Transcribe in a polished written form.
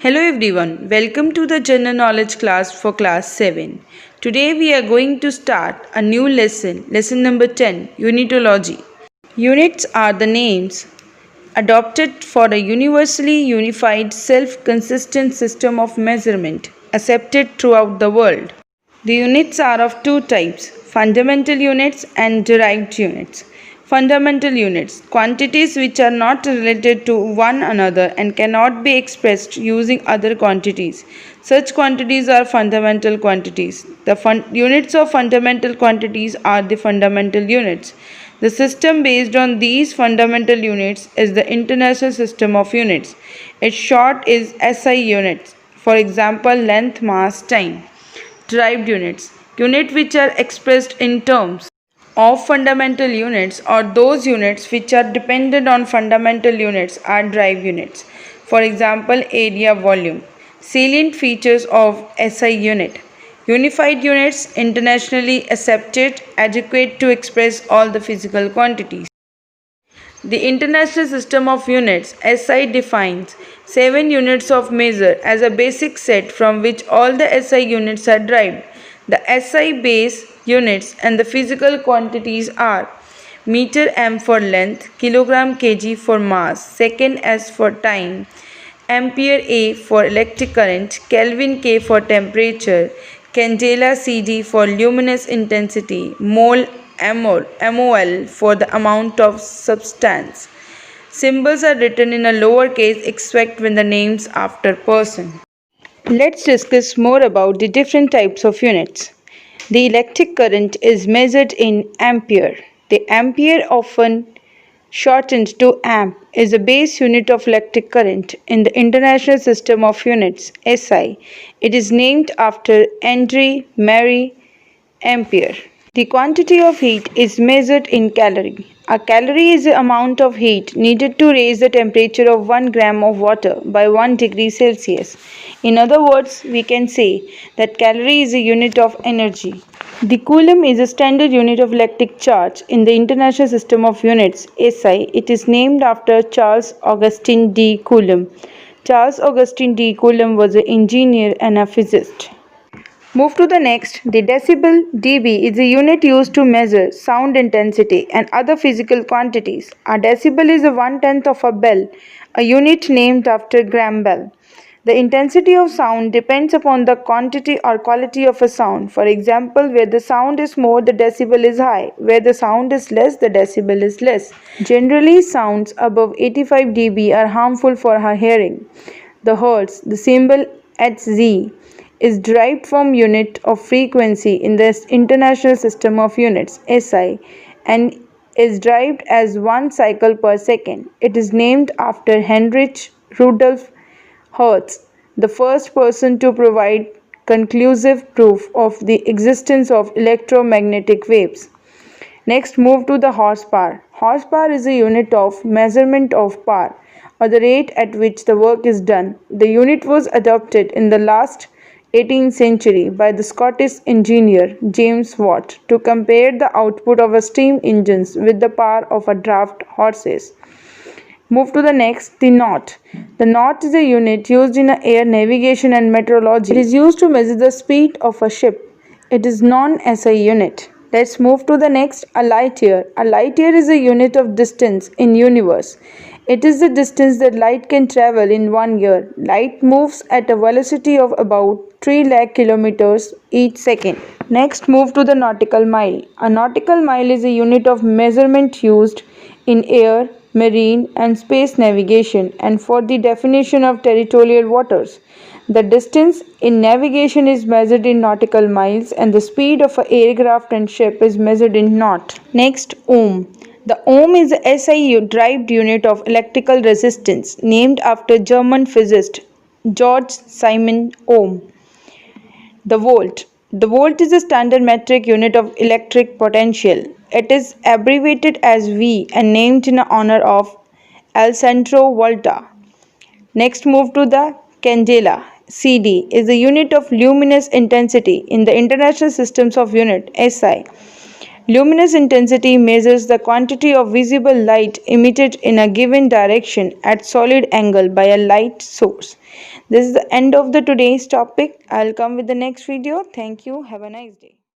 Hello everyone, welcome to the General Knowledge class for class 7. Today we are going to start a new lesson number 10, Unitology. Units are the names adopted for a universally unified self-consistent system of measurement accepted throughout the world. The units are of two types, fundamental units and derived units. Fundamental units, quantities which are not related to one another and cannot be expressed using other quantities. Such quantities are fundamental quantities. The units of fundamental quantities are the fundamental units. The system based on these fundamental units is the International System of Units. Its short is SI units. For example, length, mass, time. Derived units, units which are expressed in terms of fundamental units or those units which are dependent on fundamental units are derived units. For example, area, volume. Salient features of SI unit. Unified units, internationally accepted, adequate to express all the physical quantities. The International System of Units (SI) defines 7 units of measure as a basic set from which all the SI units are derived. The SI base units and the physical quantities are meter m for length, kilogram kg for mass, second s for time, ampere A for electric current, Kelvin K for temperature, candela CD for luminous intensity, mole MOL for the amount of substance. Symbols are written in a lowercase except when the names after person. Let's discuss more about the different types of units. The electric current is measured in ampere. The ampere, often shortened to amp, is a base unit of electric current in the International System of Units (SI). It is named after Henri Marie Ampere. The quantity of heat is measured in calorie. A calorie is the amount of heat needed to raise the temperature of 1 gram of water by 1 degree Celsius. In other words, we can say that calorie is a unit of energy. The coulomb is a standard unit of electric charge in the International System of Units (SI). It is named after Charles Augustin de Coulomb. Charles Augustin de Coulomb was an engineer and a physicist. Move to the next. The decibel dB is a unit used to measure sound intensity and other physical quantities. A decibel is a 1/10 of a bell, a unit named after Graham Bell. The intensity of sound depends upon the quantity or quality of a sound. For example, where the sound is more, the decibel is high. Where the sound is less, the decibel is less. Generally, sounds above 85 dB are harmful for our hearing. The hertz, the symbol Hz, is derived from unit of frequency in the International System of Units (SI) and is derived as 1 cycle per second. It is named after Heinrich Rudolf Hertz, the first person to provide conclusive proof of the existence of electromagnetic waves. Next, move to the horsepower. Horsepower is a unit of measurement of power or the rate at which the work is done. The unit was adopted in the last 18th century by the Scottish engineer James Watt to compare the output of a steam engines with the power of a draft horses. Move to the next, the knot. The knot is a unit used in air navigation and meteorology. It is used to measure the speed of a ship. It is non-SI unit. Let's move to the next, a light year. A light year is a unit of distance in universe. It is the distance that light can travel in 1 year. Light moves at a velocity of about 3 lakh kilometers each second. Next, move to the nautical mile. A nautical mile is a unit of measurement used in air, marine, and space navigation and for the definition of territorial waters. The distance in navigation is measured in nautical miles and the speed of an aircraft and ship is measured in knot. Next, ohm. The ohm is a SI derived unit of electrical resistance named after German physicist George Simon Ohm. The volt. The volt is a standard metric unit of electric potential. It is abbreviated as V and named in honor of Alessandro Volta. Next, move to the candela. CD is the unit of luminous intensity in the International Systems of Unit (SI). Luminous intensity measures the quantity of visible light emitted in a given direction at solid angle by a light source. This is the end of the today's topic. I'll come with the next video. Thank you. Have a nice day.